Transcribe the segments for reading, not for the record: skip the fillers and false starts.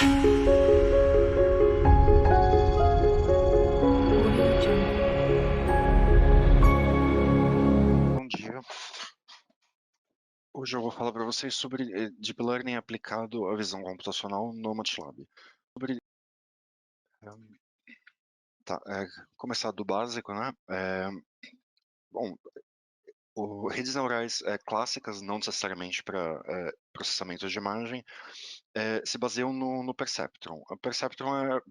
Audio Jungle. Bom dia. Hoje eu vou falar para vocês sobre Deep Learning aplicado à visão computacional no MATLAB. Sobre, eh, tá, começar do básico, né? Bom, redes neurais clássicas, não necessariamente para processamento de imagem, se baseiam no Perceptron. O Perceptron é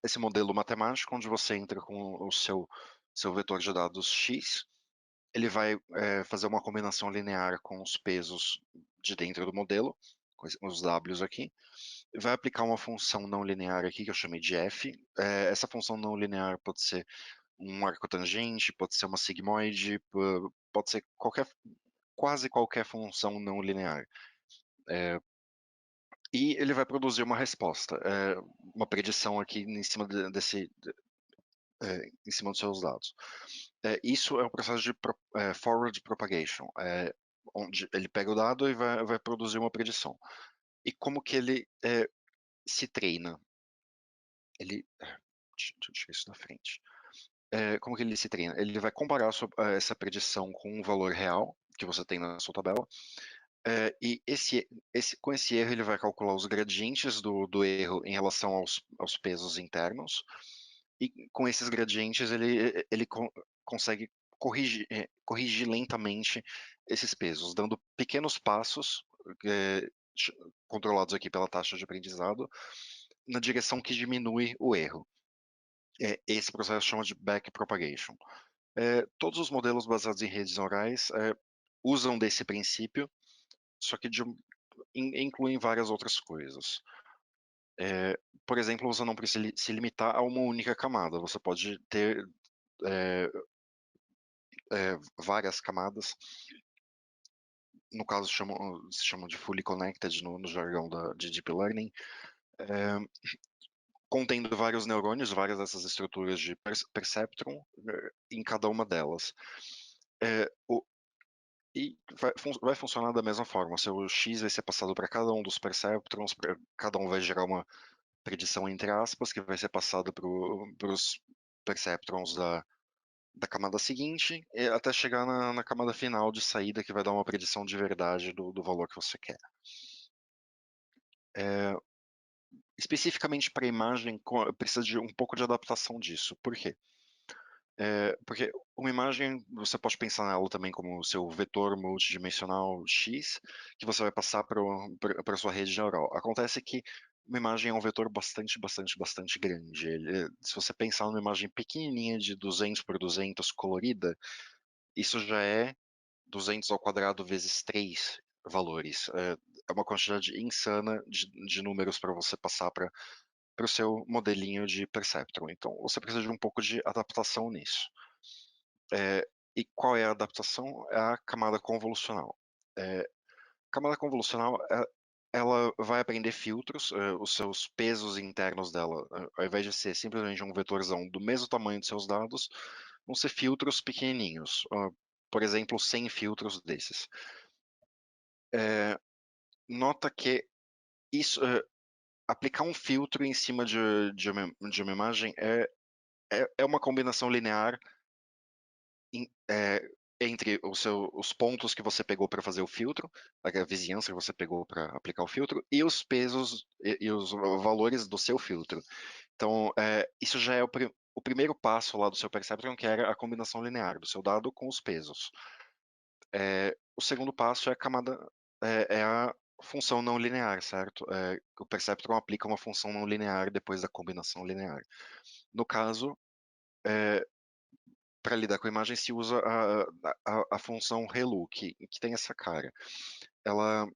esse modelo matemático onde você entra com o seu vetor de dados X. Ele vai fazer uma combinação linear com os pesos de dentro do modelo, com os Ws aqui, vai aplicar uma função não linear aqui que eu chamei de f. Essa função não linear pode ser um arcotangente, pode ser uma sigmoide, pode ser quase qualquer função não linear. E ele vai produzir uma resposta, uma predição aqui em cima em cima dos seus dados. Isso é um processo de forward propagation, onde ele pega o dado e vai produzir uma predição. E como que ele se treina? Deixa eu tirar isso da frente. Como que ele se treina? Ele vai comparar essa predição com um valor real que você tem na sua tabela, e com esse erro ele vai calcular os gradientes do erro em relação aos pesos internos, e com esses gradientes ele consegue corrigir lentamente esses pesos, dando pequenos passos é, controlados aqui pela taxa de aprendizado, na direção que diminui o erro. Esse processo chama de backpropagation. Todos os modelos baseados em redes neurais usam desse princípio, só que incluem várias outras coisas. Por exemplo, você não precisa se limitar a uma única camada, você pode ter várias camadas. No caso, se chamam de fully connected no jargão de Deep Learning, contendo vários neurônios, várias dessas estruturas de perceptron em cada uma delas. E vai funcionar da mesma forma. O seu X vai ser passado para cada um dos perceptrons, cada um vai gerar uma predição entre aspas, que vai ser passada para os perceptrons da camada seguinte, até chegar na camada final de saída, que vai dar uma predição de verdade do valor que você quer. Especificamente para a imagem, precisa de um pouco de adaptação disso. Por quê? Porque uma imagem, você pode pensar nela também como o seu vetor multidimensional X, que você vai passar para a sua rede neural. Acontece que uma imagem é um vetor bastante grande. Se você pensar numa imagem pequenininha de 200 por 200 colorida, isso já é 200 ao quadrado vezes 3 valores. É uma quantidade insana de números para você passar para o seu modelinho de perceptron. Então, você precisa de um pouco de adaptação nisso. E qual é a adaptação? É a camada convolucional. Camada convolucional, ela vai aprender filtros, os seus pesos internos dela, ao invés de ser simplesmente um vetorzão do mesmo tamanho dos seus dados, vão ser filtros pequenininhos. Por exemplo, 100 filtros desses. Nota que isso, aplicar um filtro em cima de uma imagem é uma combinação linear entre os pontos que você pegou para fazer o filtro, a vizinhança que você pegou para aplicar o filtro, e os pesos e os valores do seu filtro. Então, isso já é o primeiro passo lá do seu perceptron, que era a combinação linear do seu dado com os pesos. O segundo passo é a função não linear, certo? O perceptron aplica uma função não linear depois da combinação linear. No caso, para lidar com a imagem se usa a função relu, que tem essa cara. Ela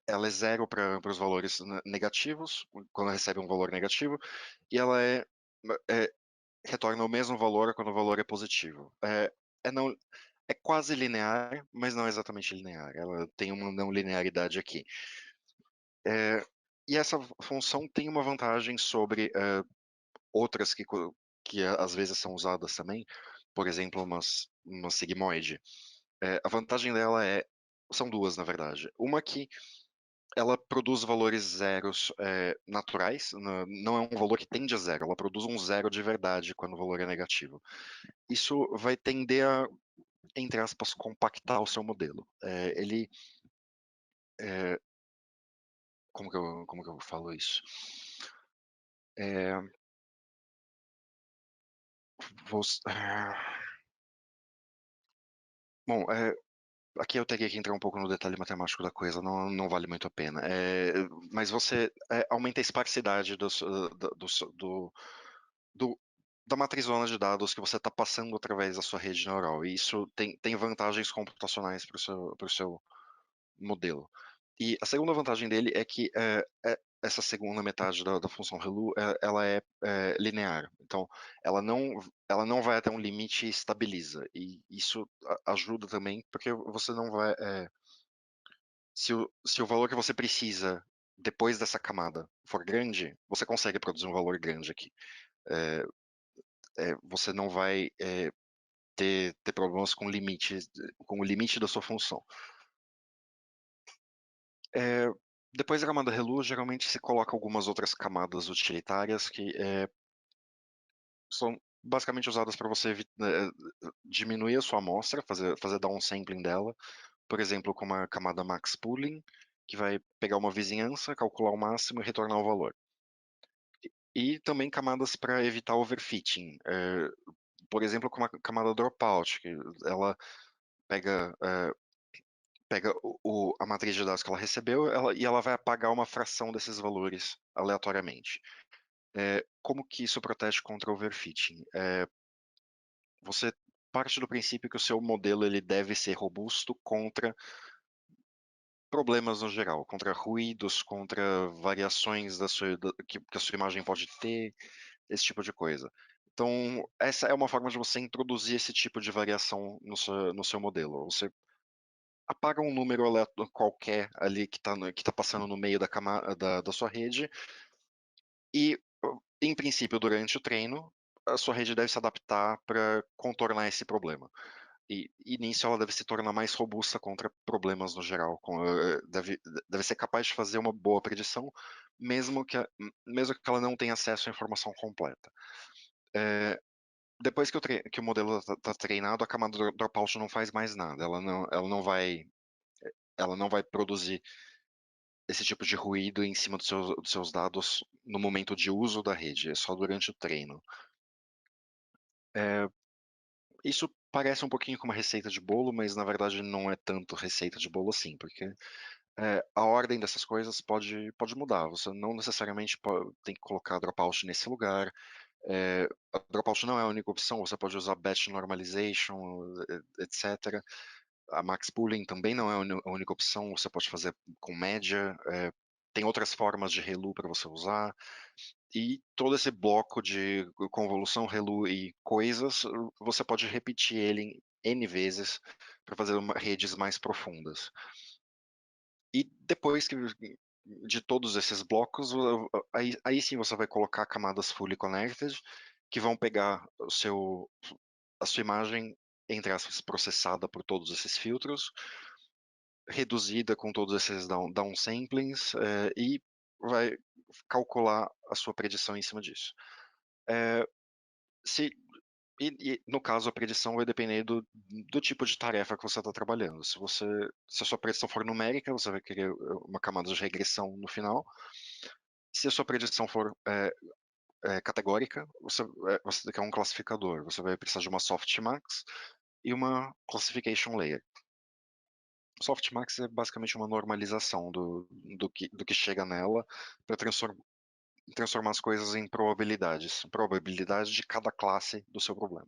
é zero para os valores negativos, quando recebe um valor negativo, e ela retorna o mesmo valor quando o valor é positivo. Não, é quase linear, mas não é exatamente linear. Ela tem uma não linearidade aqui. E essa função tem uma vantagem sobre outras que às vezes são usadas também, por exemplo, uma sigmoide. A vantagem dela são duas, na verdade. Uma que ela produz valores zeros naturais, não é um valor que tende a zero, ela produz um zero de verdade quando o valor é negativo. Isso vai tender a, entre aspas, compactar o seu modelo. Ele, é, como que eu falo isso? É, bom, aqui eu teria que entrar um pouco no detalhe matemático da coisa, não vale muito a pena. Mas você aumenta a esparsidade do- da matrizona de dados que você está passando através da sua rede neural. E isso tem vantagens computacionais para o seu modelo. E a segunda vantagem dele é que essa segunda metade da função ReLU, ela é linear. Então, ela não vai até um limite e estabiliza. E isso ajuda também, porque você não vai... se o valor que você precisa depois dessa camada for grande, você consegue produzir um valor grande aqui. É, você não vai ter problemas com o limite da sua função. É, depois da camada ReLU, geralmente se coloca algumas outras camadas utilitárias que são basicamente usadas para você diminuir a sua amostra, fazer downsampling dela, por exemplo, com uma camada max pooling, que vai pegar uma vizinhança, calcular o máximo e retornar o valor. E também camadas para evitar overfitting, por exemplo, com uma camada dropout, que ela pega a matriz de dados que ela recebeu e ela vai apagar uma fração desses valores aleatoriamente. Como que isso protege contra overfitting? Você parte do princípio que o seu modelo ele deve ser robusto contra problemas no geral, contra ruídos, contra variações que a sua imagem pode ter, esse tipo de coisa. Então, essa é uma forma de você introduzir esse tipo de variação no seu modelo. Você apaga um número qualquer ali que está passando no meio da sua rede e, em princípio, durante o treino, a sua rede deve se adaptar para contornar esse problema. E nisso ela deve se tornar mais robusta contra problemas no geral. Deve ser capaz de fazer uma boa predição, mesmo que ela não tenha acesso à informação completa. Depois que o modelo está treinado, a camada dropout não faz mais nada. Ela não vai produzir esse tipo de ruído em cima dos seus dados no momento de uso da rede, é só durante o treino. Isso parece um pouquinho como uma receita de bolo, mas na verdade não é tanto receita de bolo assim, porque a ordem dessas coisas pode mudar. Você não necessariamente tem que colocar dropout nesse lugar. A dropout não é a única opção, você pode usar batch normalization, etc. A max pooling também não é a única opção, você pode fazer com média. Tem outras formas de ReLU para você usar. E todo esse bloco de convolução, ReLU e coisas, você pode repetir ele N vezes para fazer redes mais profundas. E depois de todos esses blocos, aí sim você vai colocar camadas fully connected, que vão pegar a sua imagem, entre aspas, processada por todos esses filtros, reduzida com todos esses downsamplings, e vai calcular a sua predição em cima disso. Se, no caso, a predição vai depender do tipo de tarefa que você está trabalhando. Se a sua predição for numérica, você vai querer uma camada de regressão no final. Se a sua predição for categórica, você quer um classificador. Você vai precisar de uma softmax e uma classification layer. Softmax é basicamente uma normalização do que chega nela para transformar as coisas em probabilidades. Probabilidade de cada classe do seu problema.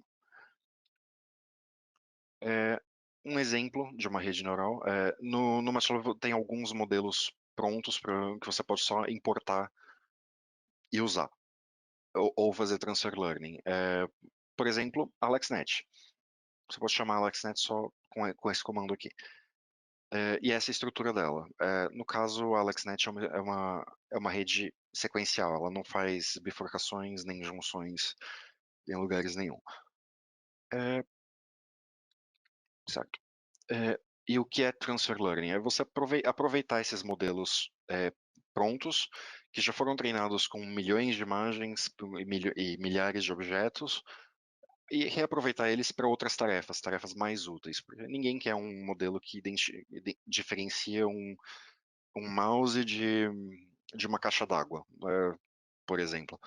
Um exemplo de uma rede neural, no MATLAB tem alguns modelos prontos que você pode só importar e usar, ou fazer transfer learning. Por exemplo, AlexNet. Você pode chamar AlexNet só com esse comando aqui. E essa é a estrutura dela. No caso, a AlexNet é uma rede sequencial, ela não faz bifurcações nem junções em lugares nenhum. Certo. E o que é Transfer Learning? É você aproveitar esses modelos prontos, que já foram treinados com milhões de imagens e milhares de objetos, e reaproveitar eles para outras tarefas, tarefas mais úteis. Porque ninguém quer um modelo que diferencia um mouse de uma caixa d'água, por exemplo.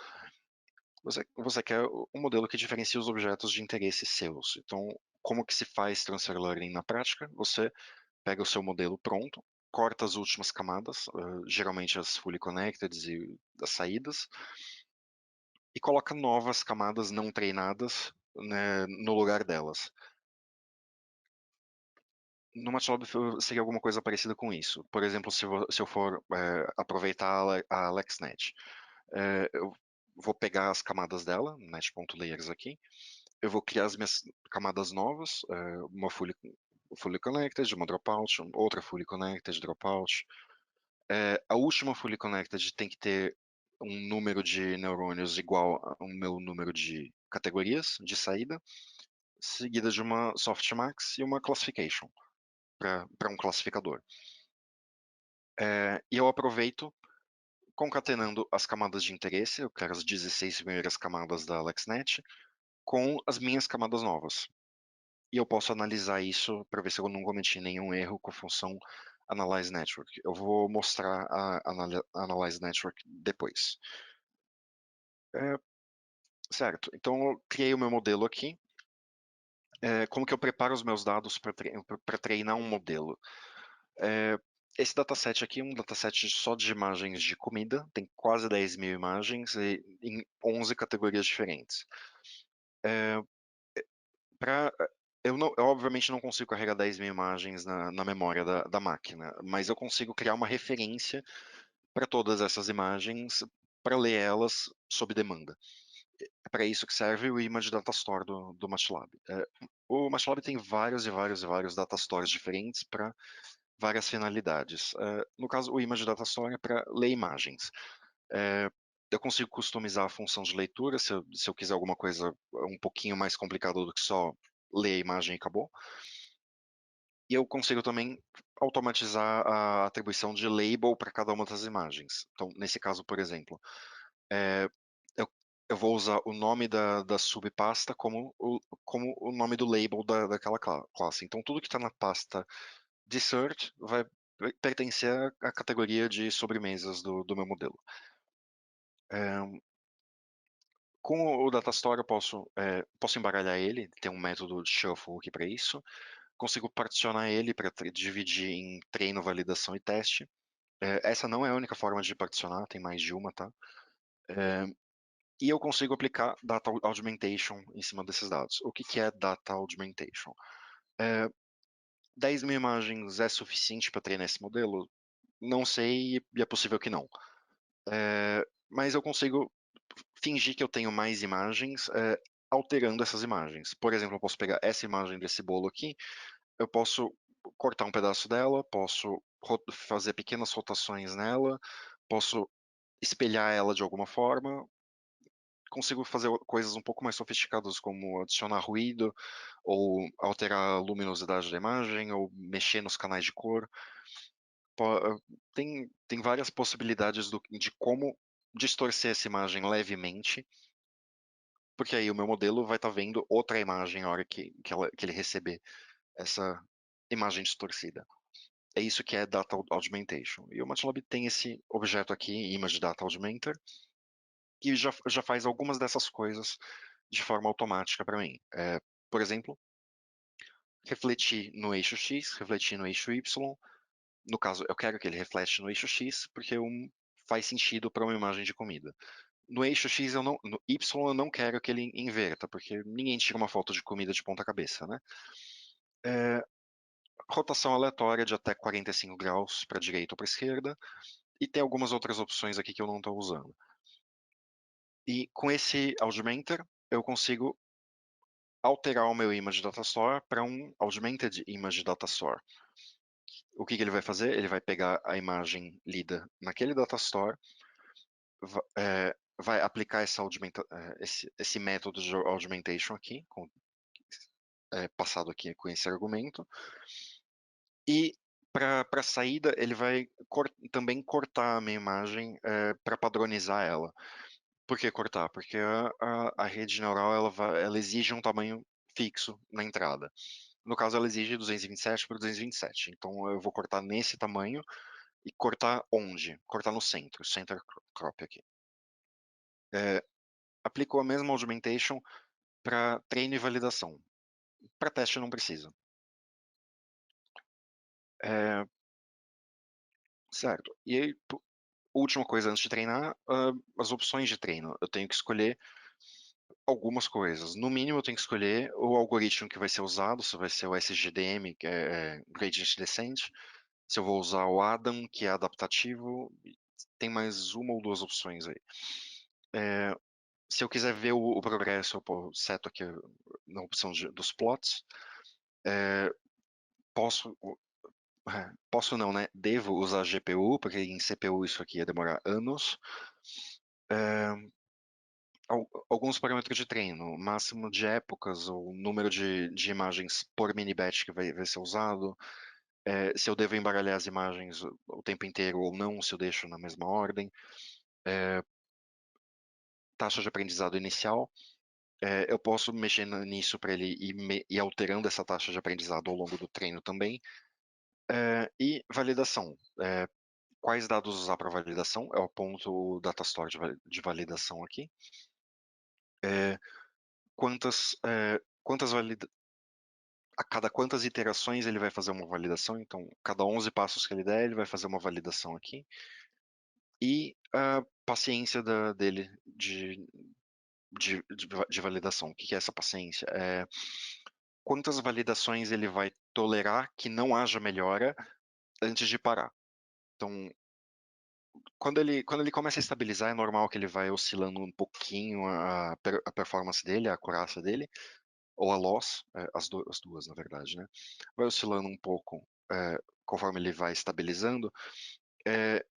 Você quer um modelo que diferencie os objetos de interesse seus. Então, como que se faz Transfer Learning na prática? Você pega o seu modelo pronto, corta as últimas camadas, geralmente as fully connected e as saídas, e coloca novas camadas não treinadas, né, no lugar delas. No MATLAB seria alguma coisa parecida com isso. Por exemplo, se eu for aproveitar a AlexNet, eu vou pegar as camadas dela, net.layers aqui, eu vou criar as minhas camadas novas, uma fully connected, uma dropout, outra fully connected, dropout. A última fully connected tem que ter um número de neurônios igual ao meu número de categorias de saída, seguida de uma softmax e uma classification para um classificador. E eu aproveito concatenando as camadas de interesse, eu quero as 16 primeiras camadas da AlexNet, com as minhas camadas novas. E eu posso analisar isso para ver se eu não cometi nenhum erro com a função Analyze Network. Eu vou mostrar a Analyze Network depois. Certo, então eu criei o meu modelo aqui. Como que eu preparo os meus dados para treinar um modelo? Esse dataset aqui é um dataset só de imagens de comida, tem quase 10 mil imagens em 11 categorias diferentes. Eu obviamente não consigo carregar 10 mil imagens na memória da máquina, mas eu consigo criar uma referência para todas essas imagens para ler elas sob demanda. É para isso que serve o Image Data Store do MATLAB. O MATLAB tem vários e vários e vários data stores diferentes para várias finalidades. No caso, o Image Data Store é para ler imagens. Eu consigo customizar a função de leitura se eu quiser alguma coisa um pouquinho mais complicada do que só ler a imagem e acabou. E eu consigo também automatizar a atribuição de label para cada uma das imagens. Então, nesse caso, por exemplo, eu, eu vou usar o nome da subpasta como o nome do label daquela classe. Então, tudo que está na pasta de search vai pertencer à categoria de sobremesas do meu modelo. Com o Datastore eu posso embaralhar ele, tem um método de shuffle aqui para isso. Consigo particionar ele para dividir em treino, validação e teste. Essa não é a única forma de particionar, tem mais de uma, tá? E eu consigo aplicar Data Augmentation em cima desses dados. O que é Data Augmentation? 10 mil imagens é suficiente para treinar esse modelo? Não sei e é possível que não. Mas eu consigo fingir que eu tenho mais imagens alterando essas imagens. Por exemplo, eu posso pegar essa imagem desse bolo aqui, eu posso cortar um pedaço dela, posso fazer pequenas rotações nela, posso espelhar ela de alguma forma, consigo fazer coisas um pouco mais sofisticadas, como adicionar ruído, ou alterar a luminosidade da imagem, ou mexer nos canais de cor. Tem várias possibilidades de como distorcer essa imagem levemente, porque aí o meu modelo vai estar vendo outra imagem na hora que ele receber essa imagem distorcida. É isso que é Data Augmentation. E o MATLAB tem esse objeto aqui, Image Data Augmenter, que já faz algumas dessas coisas de forma automática para mim. Por exemplo, refletir no eixo X, refletir no eixo Y. No caso, eu quero que ele reflete no eixo X, porque faz sentido para uma imagem de comida. No eixo X, no Y eu não quero que ele inverta, porque ninguém tira uma foto de comida de ponta cabeça, né? Rotação aleatória de até 45 graus para a direita ou para a esquerda, e tem algumas outras opções aqui que eu não estou usando. E com esse Augmenter, eu consigo alterar o meu Image Data Store para um Augmented Image Data Store. O que ele vai fazer? Ele vai pegar a imagem lida naquele Data Store, vai aplicar esse método de augmentation aqui, passado aqui com esse argumento, E para a saída, ele vai também cortar a minha imagem para padronizar ela. Por que cortar? Porque a rede neural ela exige um tamanho fixo na entrada. No caso, ela exige 227 por 227. Então, eu vou cortar nesse tamanho e cortar onde? Cortar no centro, center crop aqui. Aplico a mesma augmentation para treino e validação. Para teste não precisa. Certo. E aí, última coisa antes de treinar, as opções de treino. Eu tenho que escolher algumas coisas. No mínimo, eu tenho que escolher o algoritmo que vai ser usado, se vai ser o SGDM, que é Gradient Descent, se eu vou usar o Adam, que é adaptativo. Tem mais uma ou duas opções aí. Se eu quiser ver o progresso, eu seto aqui na opção dos plots. Posso, posso não, né? Devo usar GPU, porque em CPU isso aqui ia demorar anos. Alguns parâmetros de treino, máximo de épocas, ou número de imagens por mini batch que vai ser usado, se eu devo embaralhar as imagens o tempo inteiro ou não, se eu deixo na mesma ordem, taxa de aprendizado inicial, eu posso mexer nisso para ele ir alterando essa taxa de aprendizado ao longo do treino também, e validação. Quais dados usar para validação? Eu aponto o datastore de validação aqui. Quantas a cada quantas iterações ele vai fazer uma validação, então cada 11 passos que ele der, ele vai fazer uma validação aqui. E a paciência dele de validação. O que é essa paciência? Quantas validações ele vai tolerar que não haja melhora antes de parar. Então, quando ele começa a estabilizar, é normal que ele vai oscilando um pouquinho a performance dele, a acurácia dele, ou a loss, as duas, na verdade, né? Vai oscilando um pouco conforme ele vai estabilizando.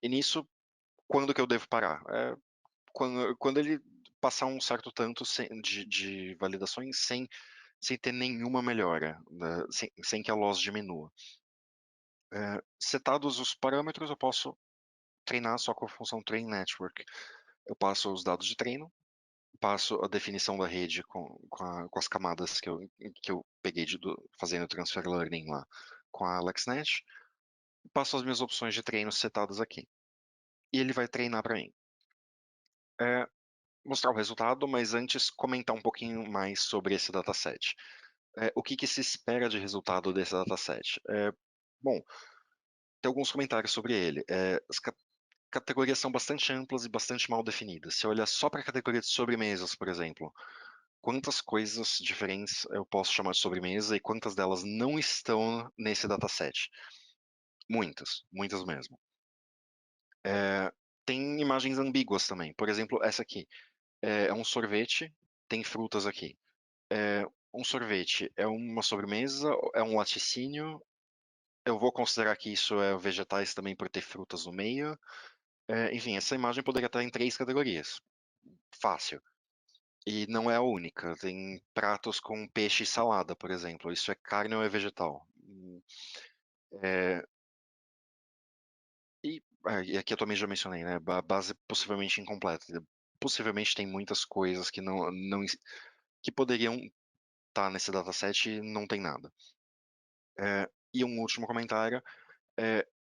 E nisso, quando que eu devo parar? Quando ele passar um certo tanto de validações sem ter nenhuma melhora, né? Sem que a loss diminua. Setados os parâmetros, eu posso treinar só com a função train network. Eu passo os dados de treino, passo a definição da rede com as camadas que eu peguei fazendo transfer learning lá com a AlexNet, passo as minhas opções de treino setadas aqui. E ele vai treinar para mim. Mostrar o resultado, mas antes comentar um pouquinho mais sobre esse dataset. O que se espera de resultado desse dataset? Bom, tem alguns comentários sobre ele. As categorias são bastante amplas e bastante mal definidas. Se eu olhar só para a categoria de sobremesas, por exemplo, quantas coisas diferentes eu posso chamar de sobremesa e quantas delas não estão nesse dataset? Muitas, muitas mesmo. Tem imagens ambíguas também. Por exemplo, essa aqui. É um sorvete, tem frutas aqui. Um sorvete é uma sobremesa, é um laticínio. Eu vou considerar que isso é vegetais também por ter frutas no meio. Enfim, essa imagem poderia estar em 3 categorias. Fácil. E não é a única. Tem pratos com peixe e salada, por exemplo. Isso é carne ou é vegetal? É, e aqui eu também já mencionei, né? A base possivelmente incompleta. Possivelmente tem muitas coisas que que poderiam estar nesse dataset e não tem nada. E um último comentário.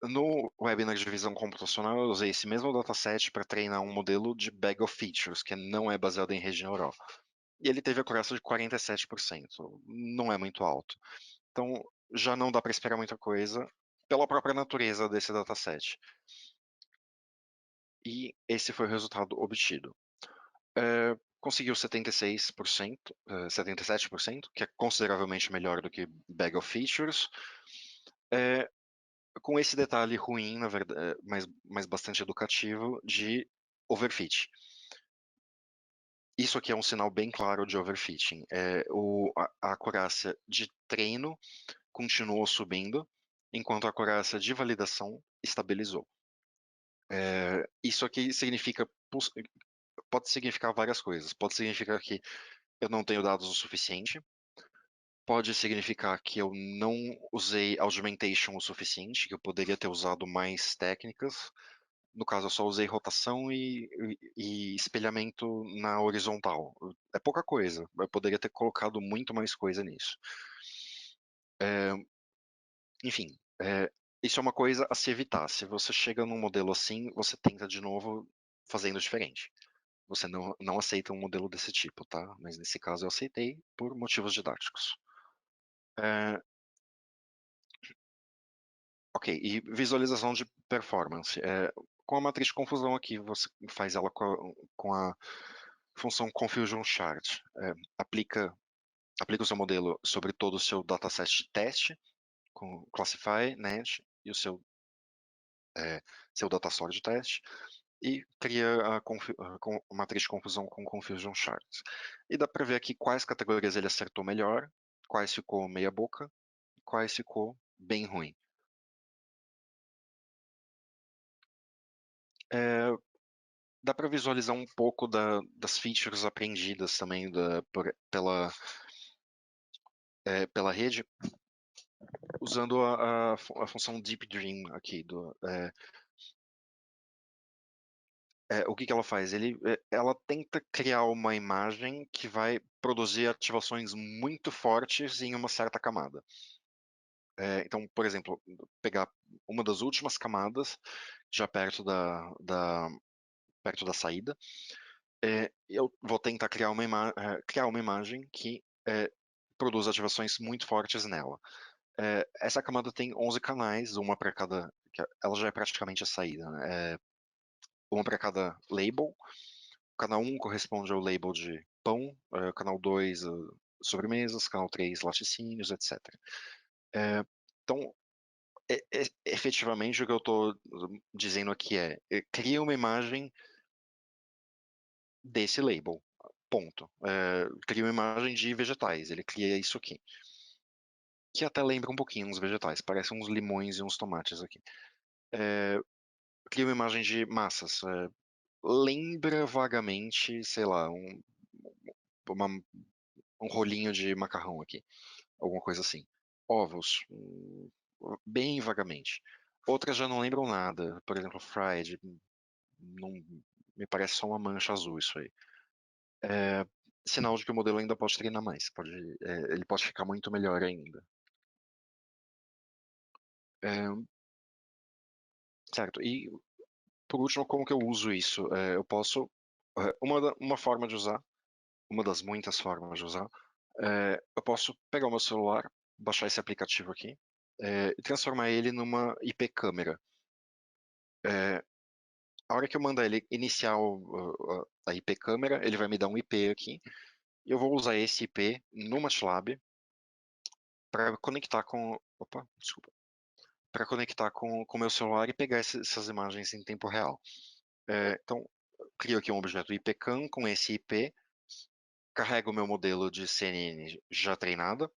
No webinar de visão computacional, eu usei esse mesmo dataset para treinar um modelo de bag of features, que não é baseado em rede neural. E ele teve acurácia de 47%. Não é muito alto. Então, já não dá para esperar muita coisa pela própria natureza desse dataset. E esse foi o resultado obtido. Conseguiu 76%, 77%, que é consideravelmente melhor do que bag of features. Com esse detalhe ruim, na verdade, mas bastante educativo, de overfit. Isso aqui é um sinal bem claro de overfitting. A acurácia de treino continuou subindo, enquanto a acurácia de validação estabilizou. Isso aqui pode significar várias coisas. Pode significar que eu não tenho dados o suficiente, pode significar que eu não usei augmentation o suficiente, que eu poderia ter usado mais técnicas. No caso, eu só usei rotação e espelhamento na horizontal. É pouca coisa. Eu poderia ter colocado muito mais coisa nisso. Enfim, isso é uma coisa a se evitar. Se você chega num modelo assim, você tenta de novo fazendo diferente. Você não aceita um modelo desse tipo, tá? Mas nesse caso eu aceitei por motivos didáticos. É, ok, e visualização de performance. Com a matriz de confusão aqui, você faz ela com a função Confusion Chart. Aplica o seu modelo sobre todo o seu dataset de teste, com Classify, Net e o seu data store de teste, e cria a matriz de confusão com Confusion Charts. E dá para ver aqui quais categorias ele acertou melhor, quais ficou meia boca, quais ficou bem ruim. Dá para visualizar um pouco das features aprendidas também pela rede, usando a função Deep Dream aqui. O que ela faz? Ela tenta criar uma imagem que vai produzir ativações muito fortes em uma certa camada. Então, por exemplo, pegar uma das últimas camadas, já perto da saída, eu vou tentar criar uma imagem que produz ativações muito fortes nela. Essa camada tem 11 canais, uma para cada. Ela já é praticamente a saída, né? Uma para cada label. O canal 1 corresponde ao label de pão, o canal 2 sobremesas, canal 3 laticínios, etc. Então, efetivamente, o que eu estou dizendo aqui cria uma imagem desse label, ponto. Cria uma imagem de vegetais, ele cria isso aqui. Que até lembra um pouquinho uns vegetais, parece uns limões e uns tomates aqui. Cria uma imagem de massas, lembra vagamente, sei lá, um rolinho de macarrão aqui, alguma coisa assim. Ovos, bem vagamente. Outras já não lembram nada, por exemplo, fried, não, me parece só uma mancha azul isso aí. Sinal de que o modelo ainda pode treinar mais, ele pode ficar muito melhor ainda. Certo, e por último, como que eu uso isso? Eu posso, uma forma de usar, uma das muitas formas de usar, eu posso pegar o meu celular, baixar esse aplicativo aqui, e transformar ele numa IP câmera. A hora que eu mandar ele iniciar a IP câmera, ele vai me dar um IP aqui, e eu vou usar esse IP no MATLAB para conectar com, opa, desculpa, para conectar com o meu celular e pegar essas imagens em tempo real. Então, crio aqui um objeto IPCAM com esse IP, carrego o meu modelo de CNN já treinada,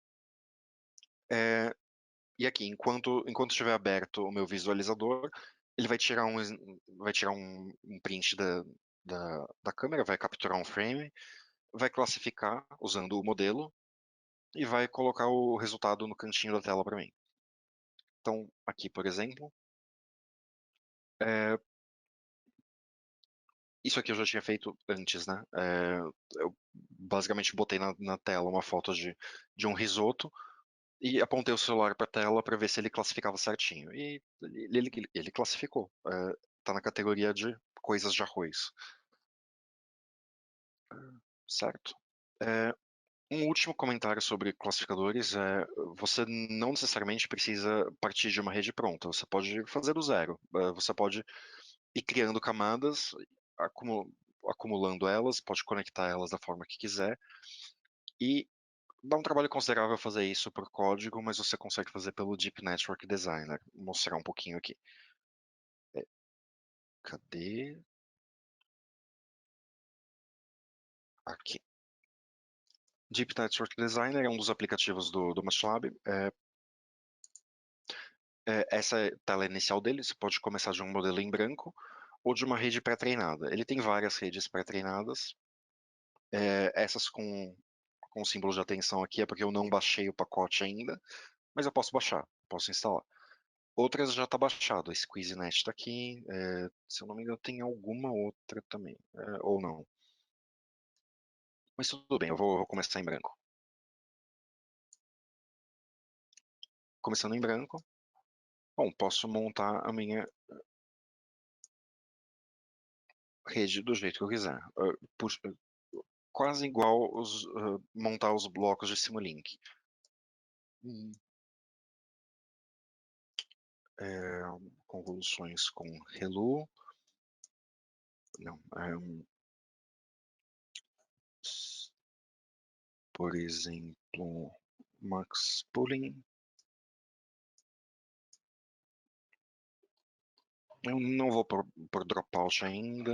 e aqui, enquanto estiver aberto o meu visualizador, ele vai tirar um print da câmera, vai capturar um frame, vai classificar usando o modelo e vai colocar o resultado no cantinho da tela para mim. Então, aqui, por exemplo, isso aqui eu já tinha feito antes, né? Eu basicamente botei na tela uma foto de um risoto e apontei o celular para a tela para ver se ele classificava certinho. E ele classificou. Tá na categoria de coisas de arroz. Certo? Um último comentário sobre classificadores você não necessariamente precisa partir de uma rede pronta, você pode fazer do zero. Você pode ir criando camadas, acumulando elas, pode conectar elas da forma que quiser, e dá um trabalho considerável fazer isso por código, mas você consegue fazer pelo Deep Network Designer. Vou mostrar um pouquinho aqui. Cadê? Aqui. Deep Network Designer é um dos aplicativos do MATLAB. Essa é a tela inicial dele. Você pode começar de um modelo em branco ou de uma rede pré-treinada. Ele tem várias redes pré-treinadas. Essas com com o símbolo de atenção aqui é porque eu não baixei o pacote ainda, mas eu posso baixar, posso instalar. Outras já está baixado, a SqueezeNet está aqui, se eu não me engano tem alguma outra também, ou não. Mas tudo bem, eu vou começar em branco. Começando em branco, bom, posso montar a minha rede do jeito que eu quiser. Quase igual montar os blocos de Simulink. Convoluções com Relu. Não, por exemplo, Max Pooling. Eu não vou por dropout ainda.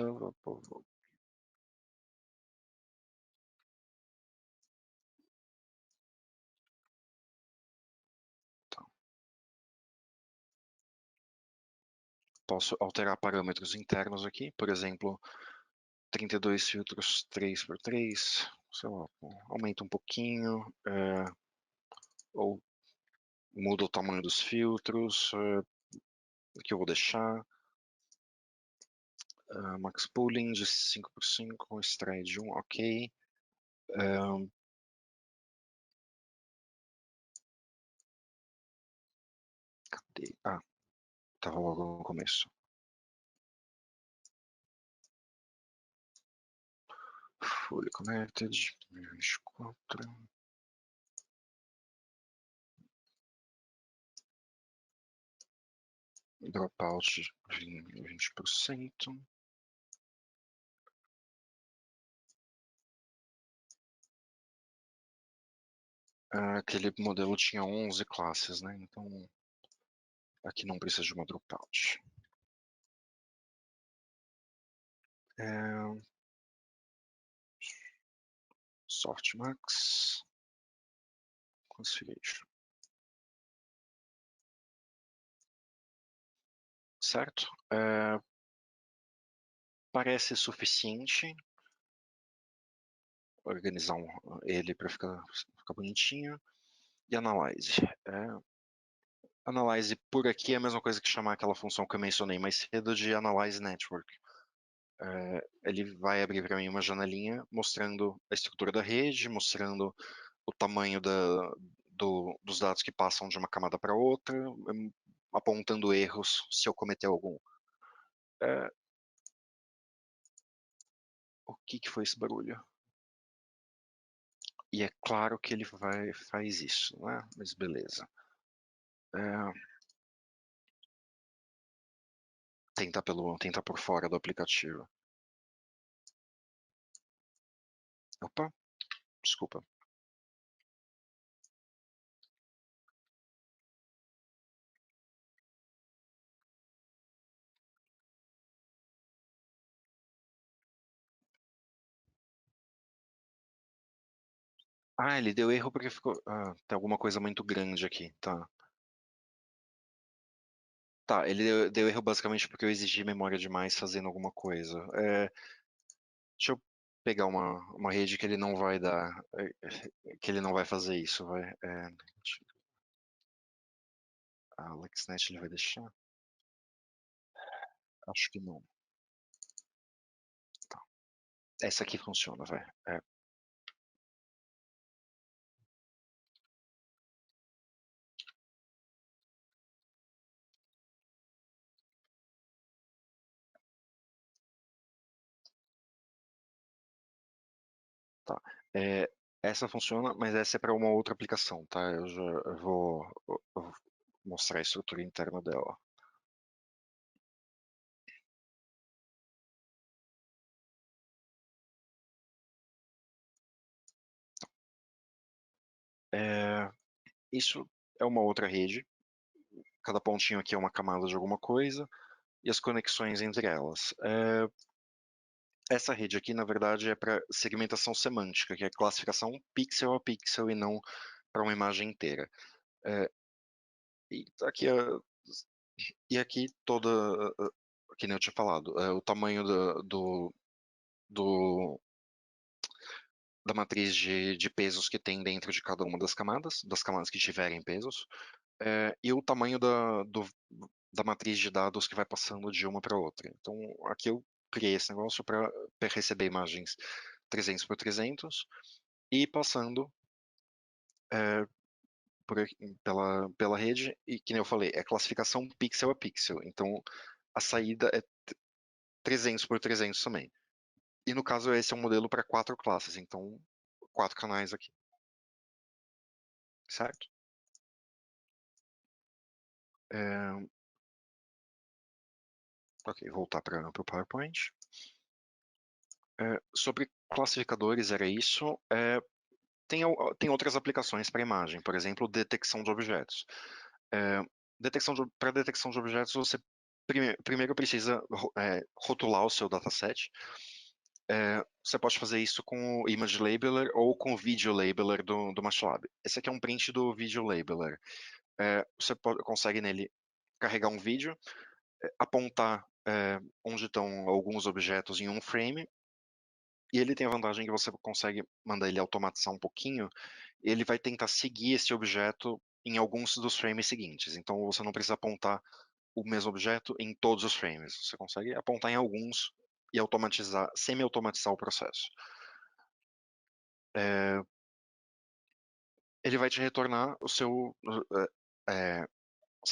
Tá. Posso alterar parâmetros internos aqui, por exemplo, 32 filtros 3x3, sei lá, aumenta um pouquinho, ou muda o tamanho dos filtros, que eu vou deixar. Max Pooling de 5x5, extrai de 1, ok. Cadê? Ah, tava logo no começo. Fully Connected, 2024. Dropout 20%. Aquele modelo tinha 11 classes, né? Então aqui não precisa de uma dropout. Softmax. Configuration. Certo? Parece suficiente. Organizar ele para ficar bonitinho. E Analyze. Analyze por aqui é a mesma coisa que chamar aquela função que eu mencionei mais cedo de Analyze Network. Ele vai abrir para mim uma janelinha mostrando a estrutura da rede, mostrando o tamanho dos dados que passam de uma camada para outra, apontando erros se eu cometer algum. O que foi esse barulho? E é claro que ele faz isso, né? Mas beleza. Tenta por fora do aplicativo. Opa, desculpa. Ele deu erro porque ficou. Tem alguma coisa muito grande aqui, tá. Tá, ele deu erro basicamente porque eu exigi memória demais fazendo alguma coisa. Deixa eu pegar uma rede que ele não vai dar, que ele não vai fazer isso, vai. A AlexNet ele vai deixar? Acho que não. Tá. Essa aqui funciona, vai. Tá. Essa funciona, mas essa é para uma outra aplicação, tá? Eu vou mostrar a estrutura interna dela. Isso é uma outra rede. Cada pontinho aqui é uma camada de alguma coisa e as conexões entre elas. Essa rede aqui, na verdade, é para segmentação semântica, que é classificação pixel a pixel e não para uma imagem inteira. E aqui toda, que nem eu tinha falado, o tamanho da matriz de pesos que tem dentro de cada uma das camadas que tiverem pesos, e o tamanho da matriz de dados que vai passando de uma para outra. Então, aqui eu criei esse negócio para receber imagens 300 por 300 e passando pela rede, e que nem eu falei, é classificação pixel a pixel. Então, a saída é 300 por 300 também. E no caso, esse é um modelo para 4 classes, então 4 canais aqui, certo? É, ok, voltar para o PowerPoint. Sobre classificadores, era isso. Tem outras aplicações para imagem, por exemplo, detecção de objetos. Para detecção de objetos, você primeiro precisa rotular o seu dataset. Você pode fazer isso com o Image Labeler ou com o Video Labeler do MATLAB. Esse aqui é um print do Video Labeler. Você consegue nele carregar um vídeo, apontar onde estão alguns objetos em um frame, e ele tem a vantagem que você consegue mandar ele automatizar um pouquinho, e ele vai tentar seguir esse objeto em alguns dos frames seguintes. Então você não precisa apontar o mesmo objeto em todos os frames. Você consegue apontar em alguns e automatizar, semi-automatizar o processo. Ele vai te retornar o seu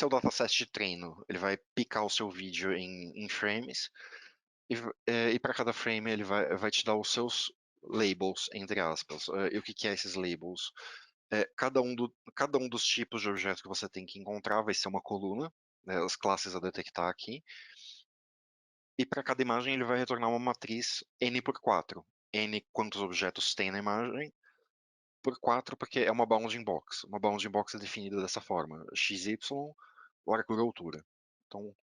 dataset de treino. Ele vai picar o seu vídeo em frames e para cada frame ele vai te dar os seus labels, entre aspas. E o que é esses labels? Cada um dos tipos de objeto que você tem que encontrar vai ser uma coluna, né, as classes a detectar aqui. E para cada imagem ele vai retornar uma matriz n por 4. N quantos objetos tem na imagem, por 4 porque é uma bounding box. Uma bounding box é definida dessa forma: xy, largura, altura. Então,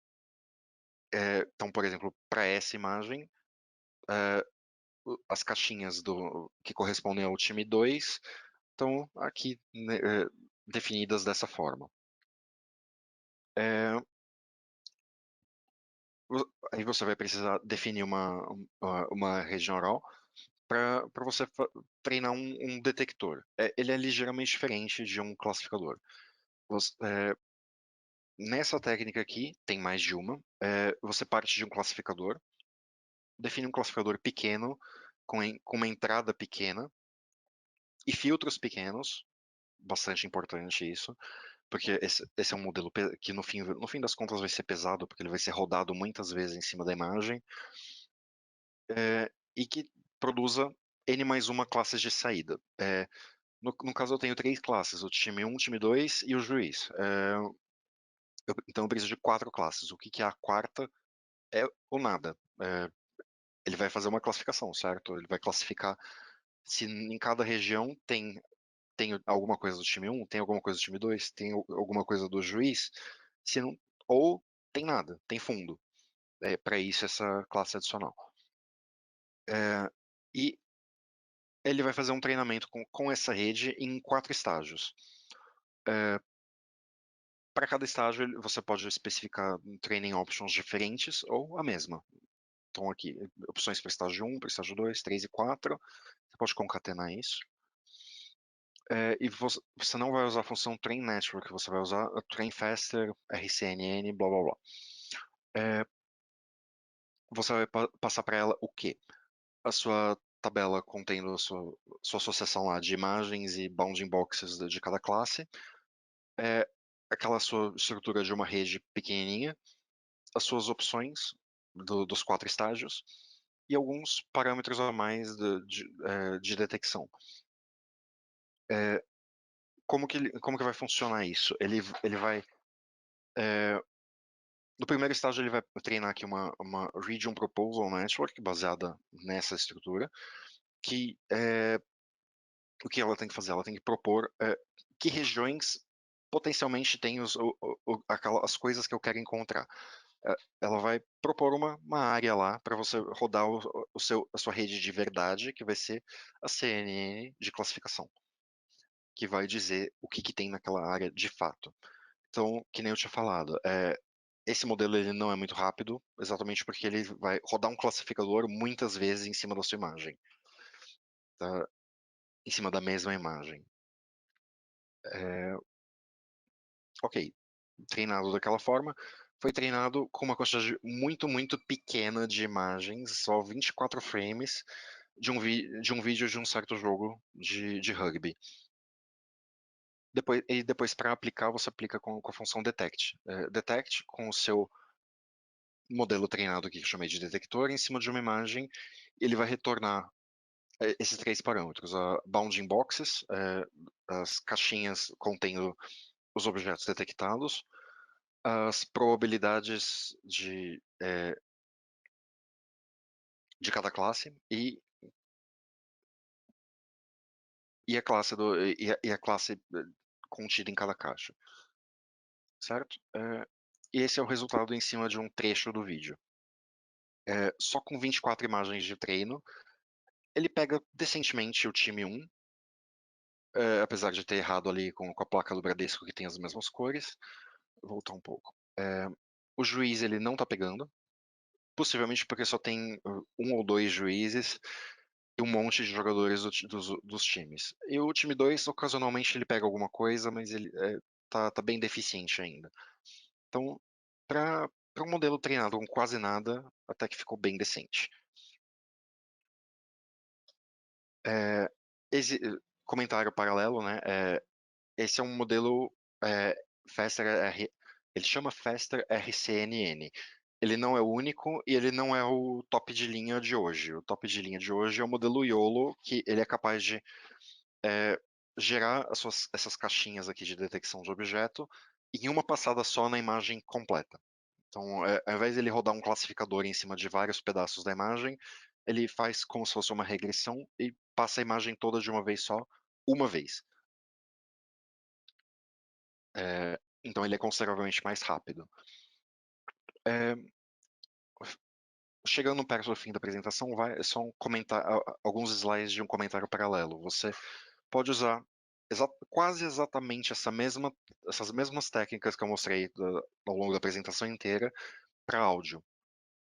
por exemplo, para essa imagem, as caixinhas que correspondem ao time 2 estão aqui, né, definidas dessa forma. Aí você vai precisar definir uma rede neural para você treinar um detector. Ele é ligeiramente diferente de um classificador. Nessa técnica aqui, tem mais de uma, você parte de um classificador, define um classificador pequeno, com uma entrada pequena e filtros pequenos, bastante importante isso, porque esse é um modelo que no fim das contas vai ser pesado, porque ele vai ser rodado muitas vezes em cima da imagem, e que produza N mais uma classe de saída. No caso, eu tenho 3 classes: o time 1, o time 2 e o juiz. Então, eu preciso de 4 classes. O que é a quarta? É o nada. Ele vai fazer uma classificação, certo? Ele vai classificar se em cada região tem alguma coisa do time 1, tem alguma coisa do time 2, tem alguma coisa do juiz, se não, ou tem nada, tem fundo. Para isso, essa classe adicional. E ele vai fazer um treinamento com essa rede em 4 estágios. Para cada estágio, você pode especificar training options diferentes ou a mesma. Então, aqui, opções para estágio 1, para estágio 2, 3 e 4. Você pode concatenar isso. E você não vai usar a função train network, você vai usar a train faster, RCNN, blá blá blá. Você vai passar para ela o quê? A sua tabela contendo a sua associação lá de imagens e bounding boxes de cada classe, aquela sua estrutura de uma rede pequenininha, as suas opções dos 4 estágios e alguns parâmetros a mais de detecção. Como que vai funcionar isso? Ele vai no primeiro estágio, ele vai treinar aqui uma Region Proposal Network baseada nessa estrutura, que o que ela tem que fazer? Ela tem que propor que regiões potencialmente têm as coisas que eu quero encontrar. Ela vai propor uma área lá para você rodar a sua rede de verdade, que vai ser a CNN de classificação, que vai dizer o que tem naquela área de fato. Então, que nem eu tinha falado, esse modelo ele não é muito rápido, exatamente porque ele vai rodar um classificador muitas vezes em cima da sua imagem. Tá? em cima da mesma imagem. Ok, treinado daquela forma, foi treinado com uma quantidade muito, muito pequena de imagens, só 24 frames de um vídeo de um certo jogo de rugby. Depois para aplicar, você aplica com a função detect. Detect com o seu modelo treinado aqui, que eu chamei de detector, em cima de uma imagem, ele vai retornar esses três parâmetros: a bounding boxes, as caixinhas contendo os objetos detectados, as probabilidades de cada classe e a classe e a classe contida em cada caixa, certo? E esse é o resultado em cima de um trecho do vídeo. Só com 24 imagens de treino, ele pega decentemente o time 1, apesar de ter errado ali com a placa do Bradesco que tem as mesmas cores. Vou voltar um pouco. O juiz ele não tá pegando, possivelmente porque só tem um ou dois juízes e um monte de jogadores dos times. E o time 2, ocasionalmente, ele pega alguma coisa, mas ele tá bem deficiente ainda. Então, para um modelo treinado com quase nada, até que ficou bem decente. É, comentário paralelo, né? Esse é um modelo Faster ele chama Faster RCNN. Ele não é o único e ele não é o top de linha de hoje. O top de linha de hoje é o modelo YOLO, que ele é capaz de gerar essas caixinhas aqui de detecção de objeto em uma passada só na imagem completa. Então, ao invés de ele rodar um classificador em cima de vários pedaços da imagem, ele faz como se fosse uma regressão e passa a imagem toda de uma vez só, uma vez. Então, ele é consideravelmente mais rápido. Chegando perto do fim da apresentação, vai só comentar alguns slides de um comentário paralelo. Você pode usar quase exatamente essas mesmas técnicas que eu mostrei ao longo da apresentação inteira para áudio.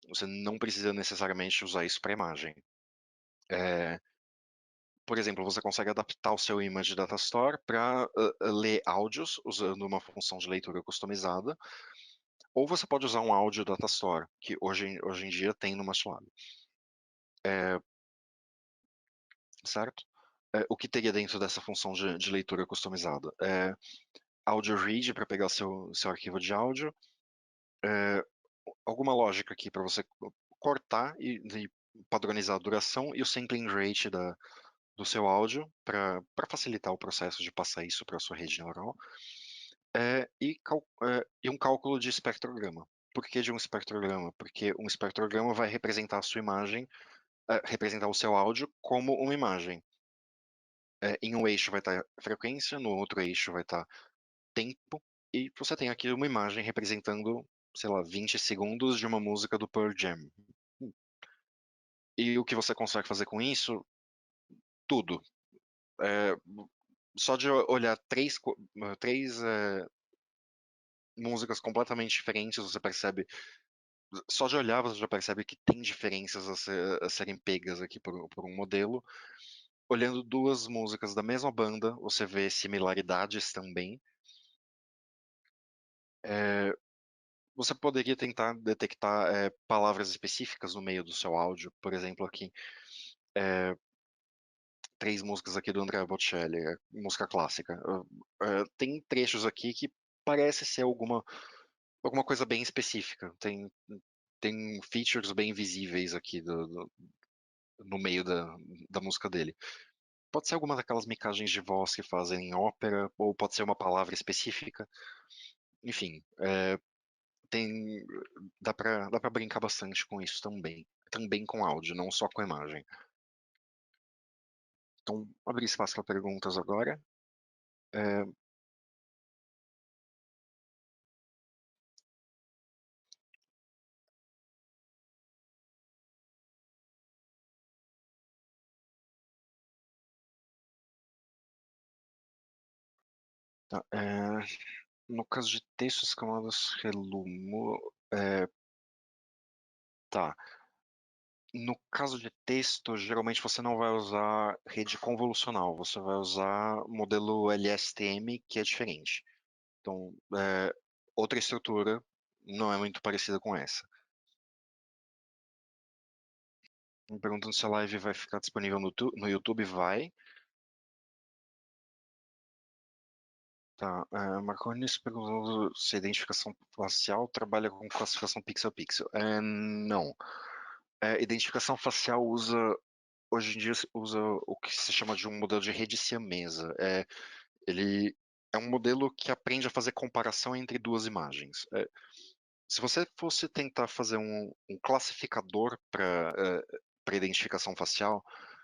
Você não precisa necessariamente usar isso para imagem. Por exemplo, você consegue adaptar o seu Image Data Store para ler áudios usando uma função de leitura customizada, ou você pode usar um Audio Data Store, que hoje em dia tem no MATLAB. Certo? O que teria dentro dessa função de leitura customizada? Audio read para pegar seu arquivo de áudio, alguma lógica aqui para você cortar e padronizar a duração e o sampling rate do seu áudio para facilitar o processo de passar isso para a sua rede neural, e um cálculo de espectrograma. Por que de um espectrograma? Porque um espectrograma vai representar a sua imagem, representar o seu áudio como uma imagem. Em um eixo vai estar frequência, no outro eixo vai estar tempo, e você tem aqui uma imagem representando, sei lá, 20 segundos de uma música do Pearl Jam. E o que você consegue fazer com isso? Tudo. É, só de olhar três músicas completamente diferentes, você percebe. Só de olhar, você já percebe que tem diferenças a serem pegas aqui por um modelo. Olhando duas músicas da mesma banda, você vê similaridades também. Você poderia tentar detectar palavras específicas no meio do seu áudio, por exemplo, aqui, três músicas aqui do Andrea Bocelli, música clássica. Tem trechos aqui que parece ser alguma coisa bem específica. Tem features bem visíveis aqui no meio da música dele. Pode ser alguma daquelas micagens de voz que fazem em ópera, ou pode ser uma palavra específica. Enfim, tem dá para brincar bastante com isso também com áudio, não só com imagem. Então, abrir espaço para perguntas agora. É, tá, no caso de textos, camadas Relumo, tá. No caso de texto, geralmente você não vai usar rede convolucional, você vai usar modelo LSTM, que é diferente. Então, outra estrutura não é muito parecida com essa. Me perguntando se a live vai ficar disponível no YouTube, vai. Tá, Marcones perguntando se a identificação facial trabalha com classificação pixel-pixel. Não. Identificação facial hoje em dia usa o que se chama de um modelo de rede siamesa. Ele é um modelo que aprende a fazer comparação entre duas imagens. Se você fosse tentar fazer um classificador para identificação facial,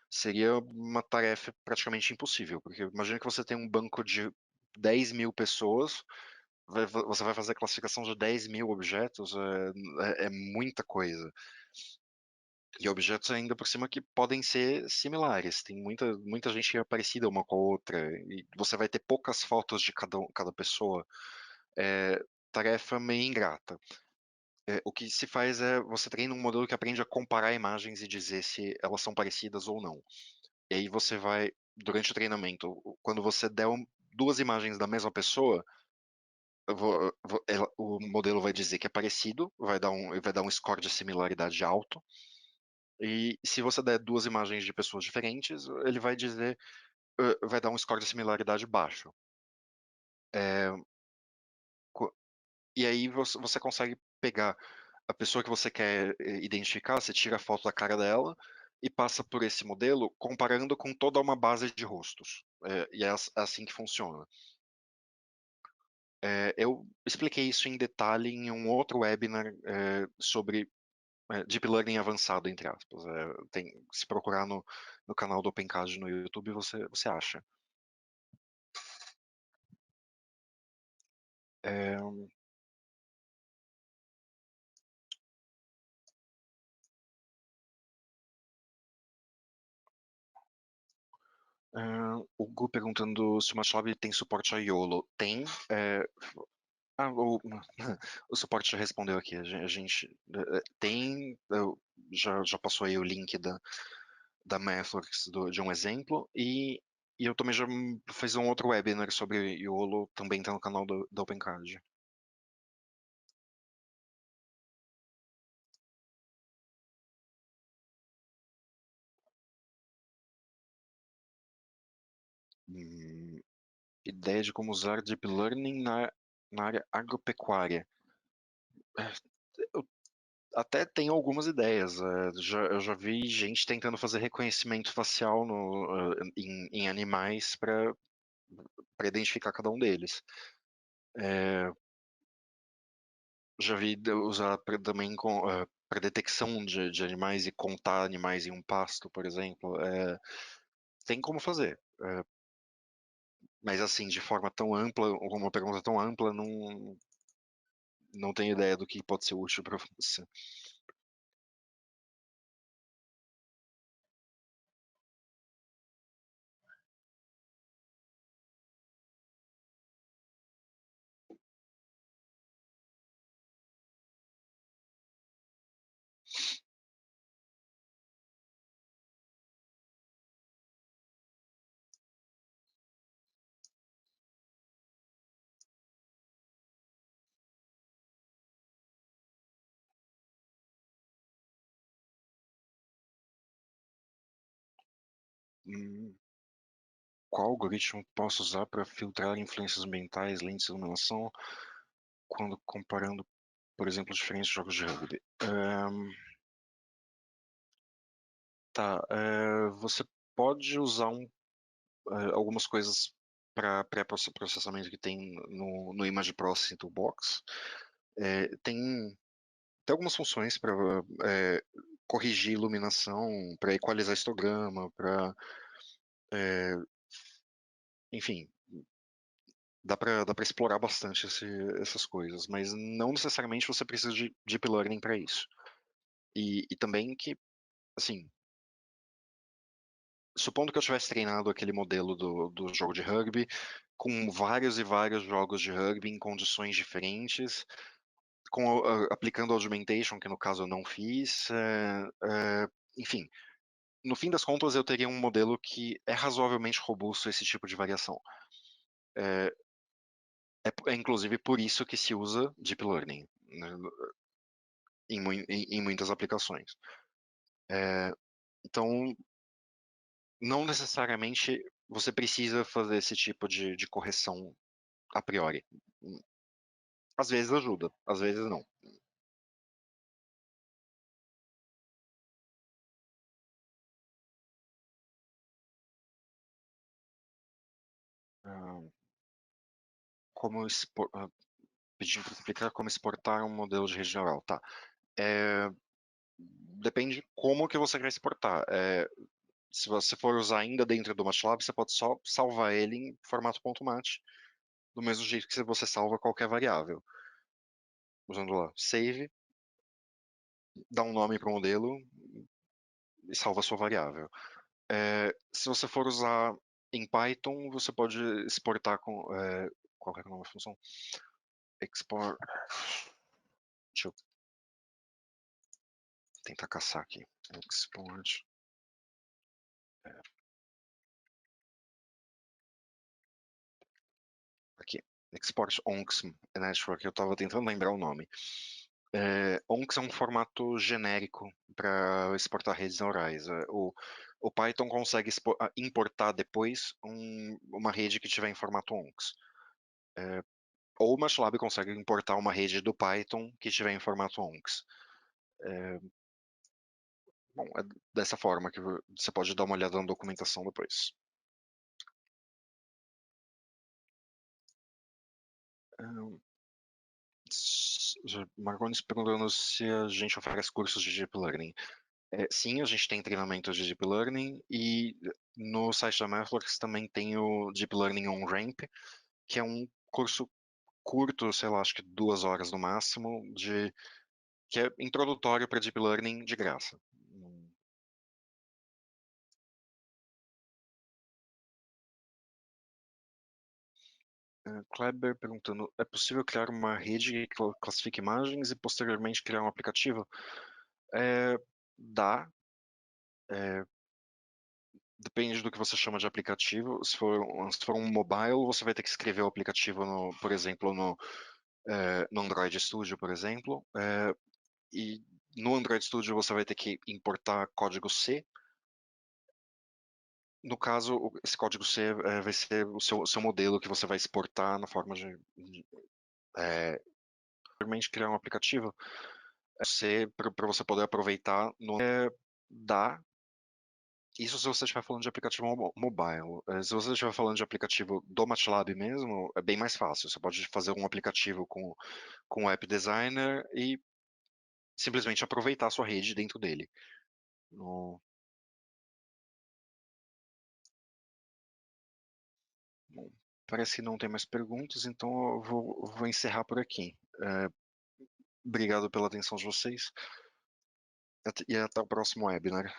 seria uma tarefa praticamente impossível, porque imagina que você tem um banco de 10 mil pessoas, você vai fazer a classificação de 10 mil objetos, é muita coisa. E objetos ainda por cima que podem ser similares. Tem muita gente que é parecida uma com a outra. E você vai ter poucas fotos de cada pessoa. É tarefa meio ingrata. O que se faz é você treina um modelo que aprende a comparar imagens e dizer se elas são parecidas ou não. E aí você vai, durante o treinamento, quando você der duas imagens da mesma pessoa, o modelo vai dizer que é parecido, vai dar um score de similaridade alto. E se você der duas imagens de pessoas diferentes, ele vai dizer, vai dar um score de similaridade baixo. E aí você consegue pegar a pessoa que você quer identificar, você tira a foto da cara dela e passa por esse modelo comparando com toda uma base de rostos. E é assim que funciona. Eu expliquei isso em detalhe em um outro webinar sobre Deep Learning avançado, entre aspas. Se procurar no canal do OpenCAD no YouTube, você acha. É, o Gu perguntando se o MATLAB tem suporte a YOLO. Tem. O, o suporte já respondeu aqui. A gente tem. Já passou aí o link da Methods de um exemplo. E eu também já fiz um outro webinar sobre YOLO, também está no canal da OpenCAD. Ideia de como usar Deep Learning na área agropecuária. Eu até tenho algumas ideias. Eu já vi gente tentando fazer reconhecimento facial em animais para identificar cada um deles. Já vi usar também para detecção de animais e contar animais em um pasto, por exemplo. Tem como fazer. Mas assim, de forma tão ampla, uma pergunta tão ampla, não tenho ideia do que pode ser útil para você. Hum, Qual algoritmo posso usar para filtrar influências ambientais, lentes de iluminação, quando comparando, por exemplo, diferentes jogos de rugby? Você pode usar algumas coisas para pré-processamento que tem no Image Processing Toolbox. Tem algumas funções para corrigir iluminação, para equalizar histograma, enfim, dá para explorar bastante essas coisas, mas não necessariamente você precisa de deep learning para isso. E também que, assim, supondo que eu tivesse treinado aquele modelo do jogo de rugby com vários e vários jogos de rugby em condições diferentes, aplicando augmentation, que no caso eu não fiz, enfim, no fim das contas eu teria um modelo que é razoavelmente robusto a esse tipo de variação. É inclusive por isso que se usa Deep Learning, né, em muitas aplicações. Então, não necessariamente você precisa fazer esse tipo de correção a priori. Às vezes ajuda, às vezes não. Ah, pedindo para explicar como exportar um modelo de rede neural. Tá. Depende como que você quer exportar. Se você for usar ainda dentro do MATLAB, você pode só salvar ele em formato .mat, do mesmo jeito que você salva qualquer variável. Usando lá save, dá um nome para o modelo e salva a sua variável. Se você for usar em Python, você pode exportar com... qual é a nova função? Export... Deixa eu tentar caçar aqui. Export... Aqui. Export ONCS Network, eu estava tentando lembrar o nome. ONCS é um formato genérico para exportar redes neurais. O Python consegue importar depois uma rede que tiver em formato ONCS. Ou o MATLAB consegue importar uma rede do Python que estiver em formato ONCS. Bom, é dessa forma que você pode dar uma olhada na documentação depois. Marcones perguntando se a gente oferece cursos de Deep Learning. Sim, a gente tem treinamento de Deep Learning e no site da Mathworks também tem o Deep Learning on Ramp, que é um curso curto, sei lá, acho que 2 horas no máximo, que é introdutório para Deep Learning de graça. Kleber perguntando, é possível criar uma rede que classifique imagens e posteriormente criar um aplicativo? Dá. Depende do que você chama de aplicativo. Se for um mobile, você vai ter que escrever o aplicativo, por exemplo, no Android Studio, por exemplo. E no Android Studio você vai ter que importar código C. No caso, esse código C vai ser o seu modelo que você vai exportar na forma de realmente criar um aplicativo. Para você poder aproveitar dá. Isso se você estiver falando de aplicativo mobile. Se você estiver falando de aplicativo do MATLAB mesmo, é bem mais fácil. Você pode fazer um aplicativo com o App Designer e simplesmente aproveitar a sua rede dentro dele. Bom, parece que não tem mais perguntas, então eu vou encerrar por aqui. Obrigado pela atenção de vocês e até o próximo webinar.